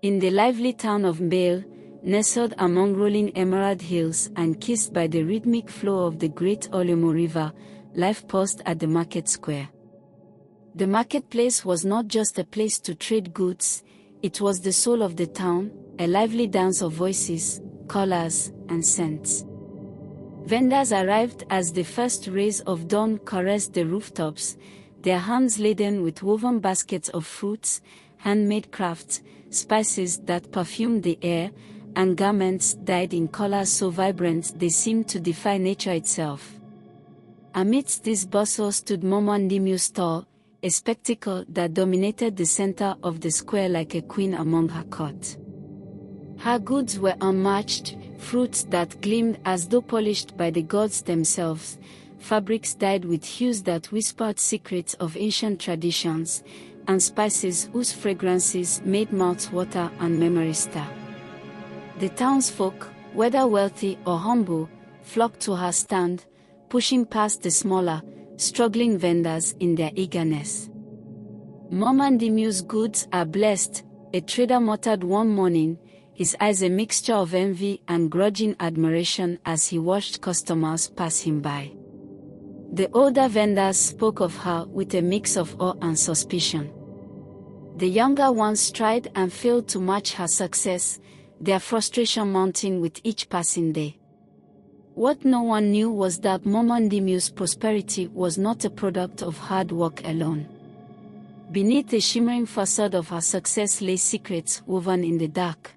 In the lively town of Mbale, nestled among rolling emerald hills and kissed by the rhythmic flow of the great Olumo River, life paused at the market square. The marketplace was not just a place to trade goods, it was the soul of the town, a lively dance of voices, colors, and scents. Vendors arrived as the first rays of dawn caressed the rooftops, their hands laden with woven baskets of fruits, handmade crafts, spices that perfumed the air, and garments dyed in colors so vibrant they seemed to defy nature itself. Amidst this bustle stood Momo Ndimeu's stall, a spectacle that dominated the center of the square like a queen among her court. Her goods were unmatched, fruits that gleamed as though polished by the gods themselves, fabrics dyed with hues that whispered secrets of ancient traditions, and spices whose fragrances made mouths water and memories stir. The townsfolk, whether wealthy or humble, flocked to her stand, pushing past the smaller, struggling vendors in their eagerness. Momo Ndimeu's goods are blessed, a trader muttered one morning, his eyes a mixture of envy and grudging admiration as he watched customers pass him by. The older vendors spoke of her with a mix of awe and suspicion. The younger ones tried and failed to match her success, their frustration mounting with each passing day. What no one knew was that Momo Ndimeu's prosperity was not a product of hard work alone. Beneath the shimmering facade of her success lay secrets woven in the dark.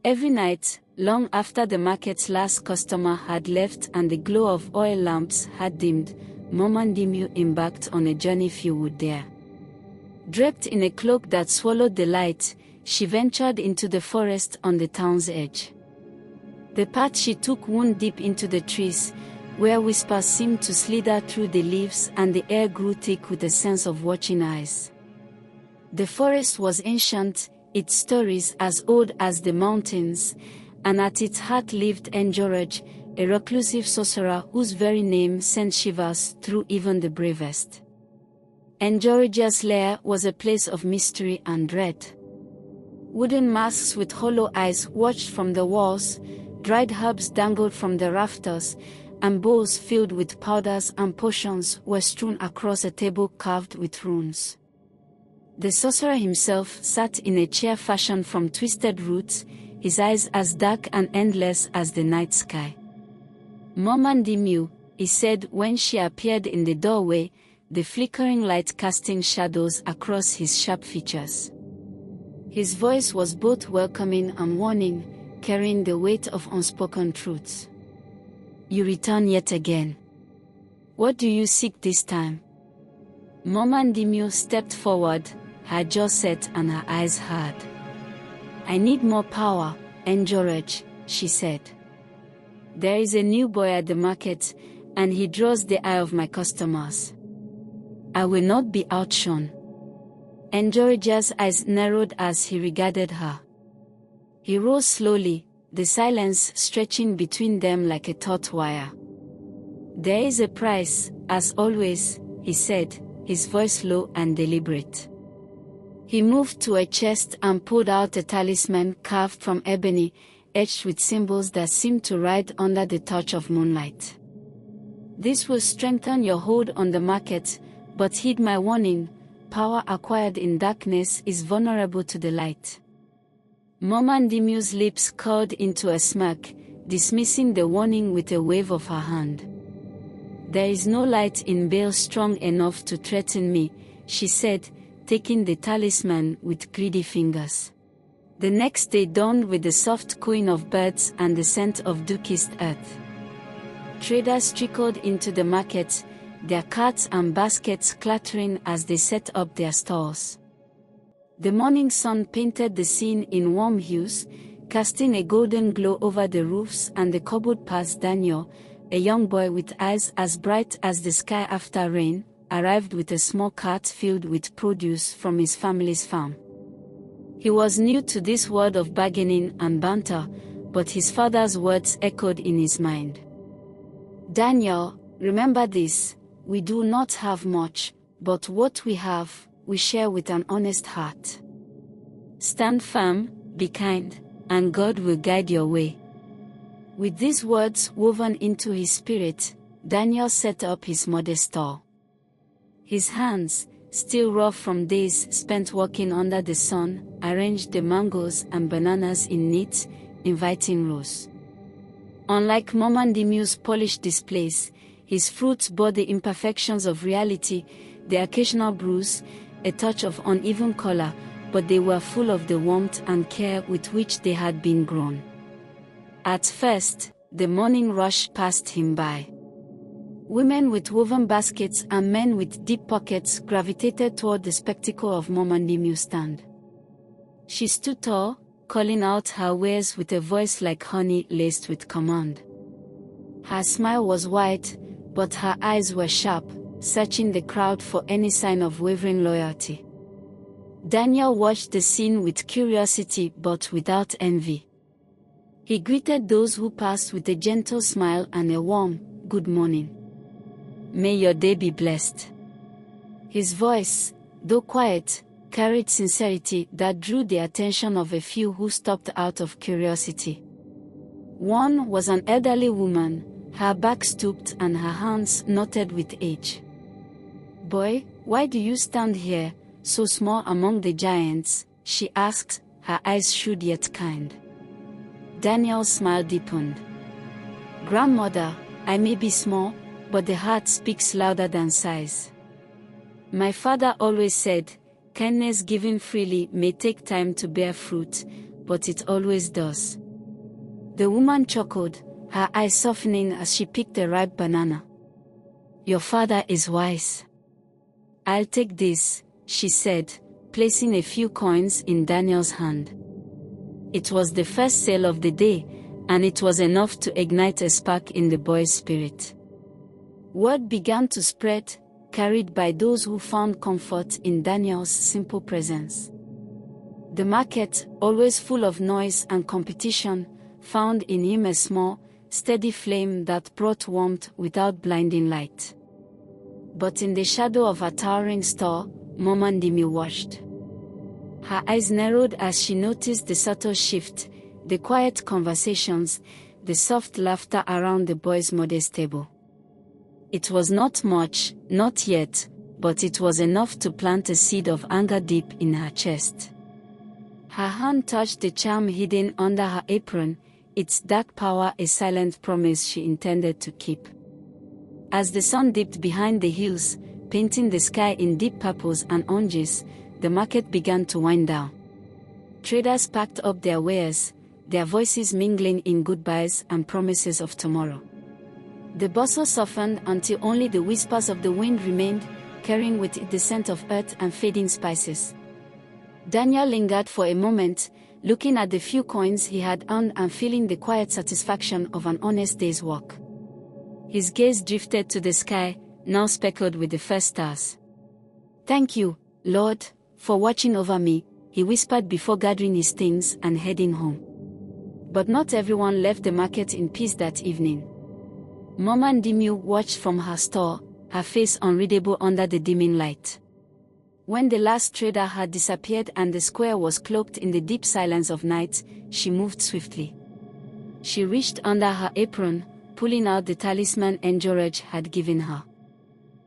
Every night, long after the market's last customer had left and the glow of oil lamps had dimmed, Momo Ndimeu embarked on a journey few would dare. Draped in a cloak that swallowed the light, she ventured into the forest on the town's edge. The path she took wound deep into the trees, where whispers seemed to slither through the leaves and the air grew thick with a sense of watching eyes. The forest was ancient, its stories as old as the mountains, and at its heart lived Enjoraj, a reclusive sorcerer whose very name sent shivers through even the bravest. Enjoraj's lair was a place of mystery and dread. Wooden masks with hollow eyes watched from the walls, dried herbs dangled from the rafters, and bowls filled with powders and potions were strewn across a table carved with runes. The sorcerer himself sat in a chair fashioned from twisted roots, his eyes as dark and endless as the night sky. Momo Ndimeu, he said when she appeared in the doorway, the flickering light casting shadows across his sharp features. His voice was both welcoming and warning, carrying the weight of unspoken truths. You return yet again. What do you seek this time? Momo Ndimeu stepped forward, her jaw set and her eyes hard. I need more power, Enjoraj, she said. There is a new boy at the market, and he draws the eye of my customers. I will not be outshone. Enjoraj's eyes narrowed as he regarded her. He rose slowly, the silence stretching between them like a taut wire. There is a price, as always, he said, his voice low and deliberate. He moved to a chest and pulled out a talisman carved from ebony, etched with symbols that seemed to ride under the touch of moonlight. This will strengthen your hold on the market, but heed my warning, power acquired in darkness is vulnerable to the light. Momo Ndimeu's lips curled into a smirk, dismissing the warning with a wave of her hand. There is no light in Mbale strong enough to threaten me, she said, taking the talisman with greedy fingers. The next day dawned with the soft cooing of birds and the scent of dew-kissed earth. Traders trickled into the market, their carts and baskets clattering as they set up their stalls. The morning sun painted the scene in warm hues, casting a golden glow over the roofs and the cobbled paths. Daniel, a young boy with eyes as bright as the sky after rain, arrived with a small cart filled with produce from his family's farm. He was new to this world of bargaining and banter, but his father's words echoed in his mind. Daniel, remember this, we do not have much, but what we have, we share with an honest heart. Stand firm, be kind, and God will guide your way." With these words woven into his spirit, Daniel set up his modest stall. His hands, still rough from days spent working under the sun, arranged the mangoes and bananas in neat, inviting rows. Unlike Momandimu's polished displays, his fruits bore the imperfections of reality, the occasional bruise, a touch of uneven color, but they were full of the warmth and care with which they had been grown. At first, the morning rush passed him by. Women with woven baskets and men with deep pockets gravitated toward the spectacle of Momandimu's stand. She stood tall, calling out her wares with a voice like honey laced with command. Her smile was wide, but her eyes were sharp, searching the crowd for any sign of wavering loyalty. Daniel watched the scene with curiosity but without envy. He greeted those who passed with a gentle smile and a warm, "Good morning. May your day be blessed." His voice, though quiet, carried sincerity that drew the attention of a few who stopped out of curiosity. One was an elderly woman, her back stooped and her hands knotted with age. "Boy, why do you stand here, so small among the giants?" she asked, her eyes shrewd yet kind. Daniel's smile deepened. "Grandmother, I may be small, but the heart speaks louder than size. My father always said, kindness given freely may take time to bear fruit, but it always does." The woman chuckled, her eyes softening as she picked a ripe banana. "Your father is wise. I'll take this," she said, placing a few coins in Daniel's hand. It was the first sale of the day, and it was enough to ignite a spark in the boy's spirit. Word began to spread, carried by those who found comfort in Daniel's simple presence. The market, always full of noise and competition, found in him a small, steady flame that brought warmth without blinding light. But in the shadow of a towering store, Momandimu watched. Her eyes narrowed as she noticed the subtle shift, the quiet conversations, the soft laughter around the boy's modest table. It was not much, not yet, but it was enough to plant a seed of anger deep in her chest. Her hand touched the charm hidden under her apron, its dark power a silent promise she intended to keep. As the sun dipped behind the hills, painting the sky in deep purples and oranges, the market began to wind down. Traders packed up their wares, their voices mingling in goodbyes and promises of tomorrow. The bustle softened until only the whispers of the wind remained, carrying with it the scent of earth and fading spices. Daniel lingered for a moment, looking at the few coins he had earned and feeling the quiet satisfaction of an honest day's work. His gaze drifted to the sky, now speckled with the first stars. "Thank you, Lord, for watching over me," he whispered before gathering his things and heading home. But not everyone left the market in peace that evening. Momandimu watched from her store, her face unreadable under the dimming light. When the last trader had disappeared and the square was cloaked in the deep silence of night, she moved swiftly. She reached under her apron, pulling out the talisman Enjorage had given her.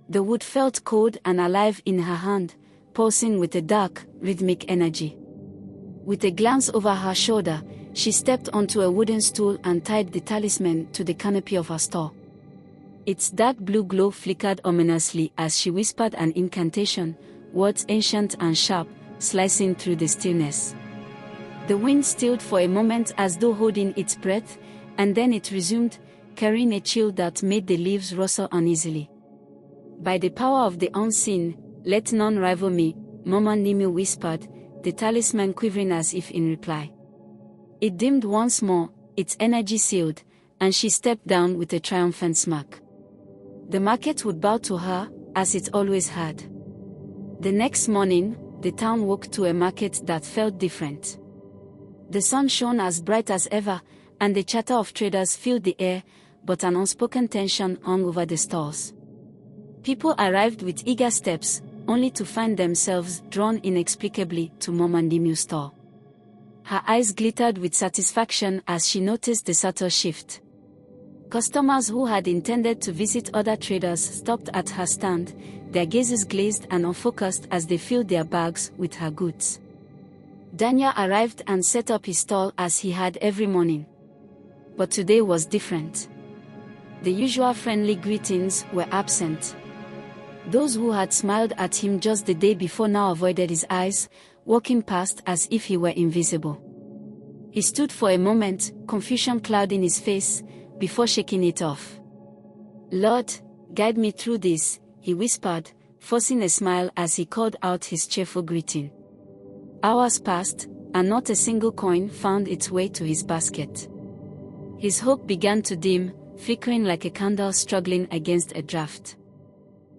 The wood felt cold and alive in her hand, pulsing with a dark, rhythmic energy. With a glance over her shoulder, she stepped onto a wooden stool and tied the talisman to the canopy of her store. Its dark blue glow flickered ominously as she whispered an incantation, words ancient and sharp, slicing through the stillness. The wind stilled for a moment as though holding its breath, and then it resumed, carrying a chill that made the leaves rustle uneasily. "By the power of the unseen, let none rival me," Momandimu whispered, the talisman quivering as if in reply. It dimmed once more, its energy sealed, and she stepped down with a triumphant smirk. The market would bow to her, as it always had. The next morning, the town woke to a market that felt different. The sun shone as bright as ever, and the chatter of traders filled the air, but an unspoken tension hung over the stalls. People arrived with eager steps, only to find themselves drawn inexplicably to Momandimu's store. Her eyes glittered with satisfaction as she noticed the subtle shift. Customers who had intended to visit other traders stopped at her stand, their gazes glazed and unfocused as they filled their bags with her goods. Daniel arrived and set up his stall as he had every morning. But today was different. The usual friendly greetings were absent. Those who had smiled at him just the day before now avoided his eyes, walking past as if he were invisible. He stood for a moment, confusion clouding his face, before shaking it off. "Lord, guide me through this," he whispered, forcing a smile as he called out his cheerful greeting. Hours passed, and not a single coin found its way to his basket. His hope began to dim, flickering like a candle struggling against a draft.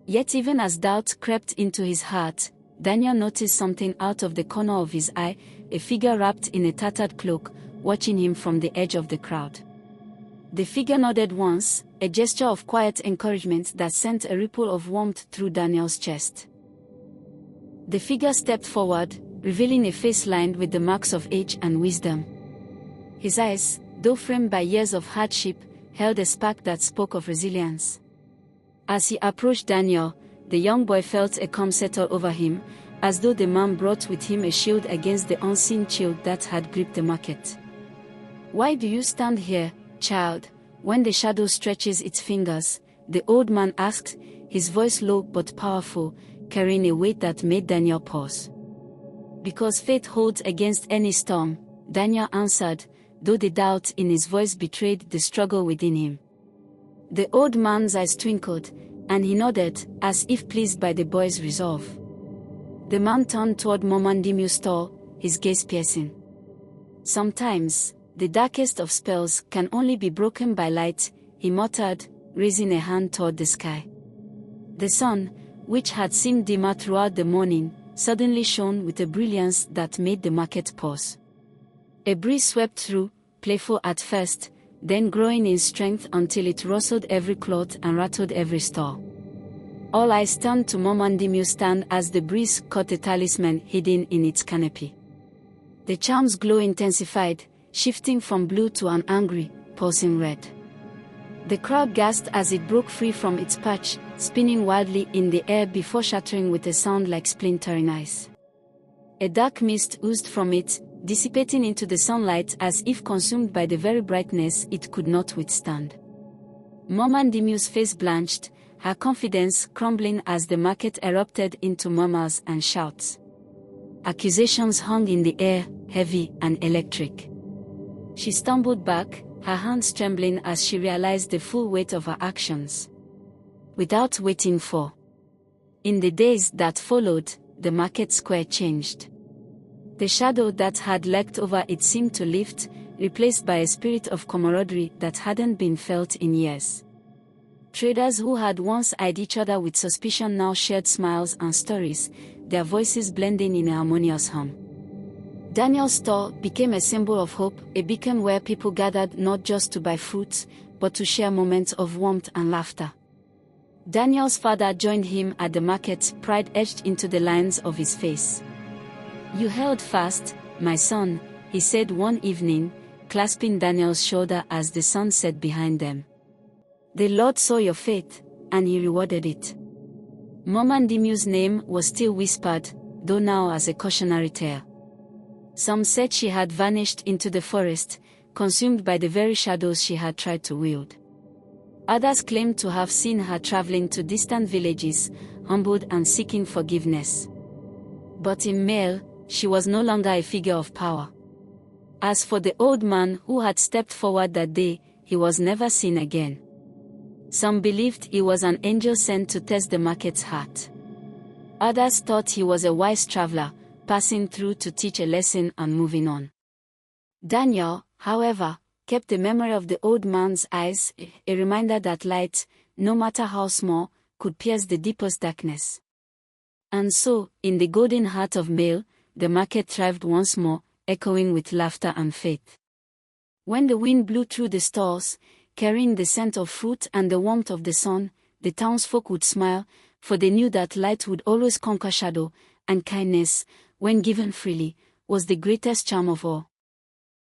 Yet even as doubt crept into his heart, Daniel noticed something out of the corner of his eye, a figure wrapped in a tattered cloak, watching him from the edge of the crowd. The figure nodded once, a gesture of quiet encouragement that sent a ripple of warmth through Daniel's chest. The figure stepped forward, revealing a face lined with the marks of age and wisdom. His eyes, though framed by years of hardship, held a spark that spoke of resilience. As he approached Daniel, the young boy felt a calm settle over him, as though the man brought with him a shield against the unseen chill that had gripped the market. "Why do you stand here, child, when the shadow stretches its fingers?" the old man asked, his voice low but powerful, carrying a weight that made Daniel pause. "Because faith holds against any storm," Daniel answered, though the doubt in his voice betrayed the struggle within him. The old man's eyes twinkled, and he nodded, as if pleased by the boy's resolve. The man turned toward Momandimu's stall, his gaze piercing. "Sometimes, the darkest of spells can only be broken by light," he muttered, raising a hand toward the sky. The sun, which had seemed dimmer throughout the morning, suddenly shone with a brilliance that made the market pause. A breeze swept through, playful at first, then growing in strength until it rustled every cloth and rattled every stall. All eyes turned to Momandimu's stand as the breeze caught a talisman hidden in its canopy. The charm's glow intensified, shifting from blue to an angry, pulsing red. The crowd gasped as it broke free from its perch, spinning wildly in the air before shattering with a sound like splintering ice. A dark mist oozed from it, dissipating into the sunlight as if consumed by the very brightness it could not withstand. Momandimu's face blanched, her confidence crumbling as the market erupted into murmurs and shouts. Accusations hung in the air, heavy and electric. She stumbled back, her hands trembling as she realized the full weight of her actions. Without waiting for. In the days that followed, the market square changed. The shadow that had lurked over it seemed to lift, replaced by a spirit of camaraderie that hadn't been felt in years. Traders who had once eyed each other with suspicion now shared smiles and stories, their voices blending in a harmonious hum. Daniel's stall became a symbol of hope, a beacon where people gathered not just to buy fruits, but to share moments of warmth and laughter. Daniel's father joined him at the market, pride etched into the lines of his face. "You held fast, my son," he said one evening, clasping Daniel's shoulder as the sun set behind them. "The Lord saw your faith, and he rewarded it." Momandimu's name was still whispered, though now as a cautionary tale. Some said she had vanished into the forest, consumed by the very shadows she had tried to wield. Others claimed to have seen her traveling to distant villages, humbled and seeking forgiveness. But in Male, she was no longer a figure of power. As for the old man who had stepped forward that day, he was never seen again. Some believed he was an angel sent to test the market's heart. Others thought he was a wise traveler, passing through to teach a lesson and moving on. Daniel, however, kept the memory of the old man's eyes, a reminder that light, no matter how small, could pierce the deepest darkness. And so, in the golden heart of Male, the market thrived once more, echoing with laughter and faith. When the wind blew through the stalls, carrying the scent of fruit and the warmth of the sun, the townsfolk would smile, for they knew that light would always conquer shadow, and kindness, when given freely, was the greatest charm of all.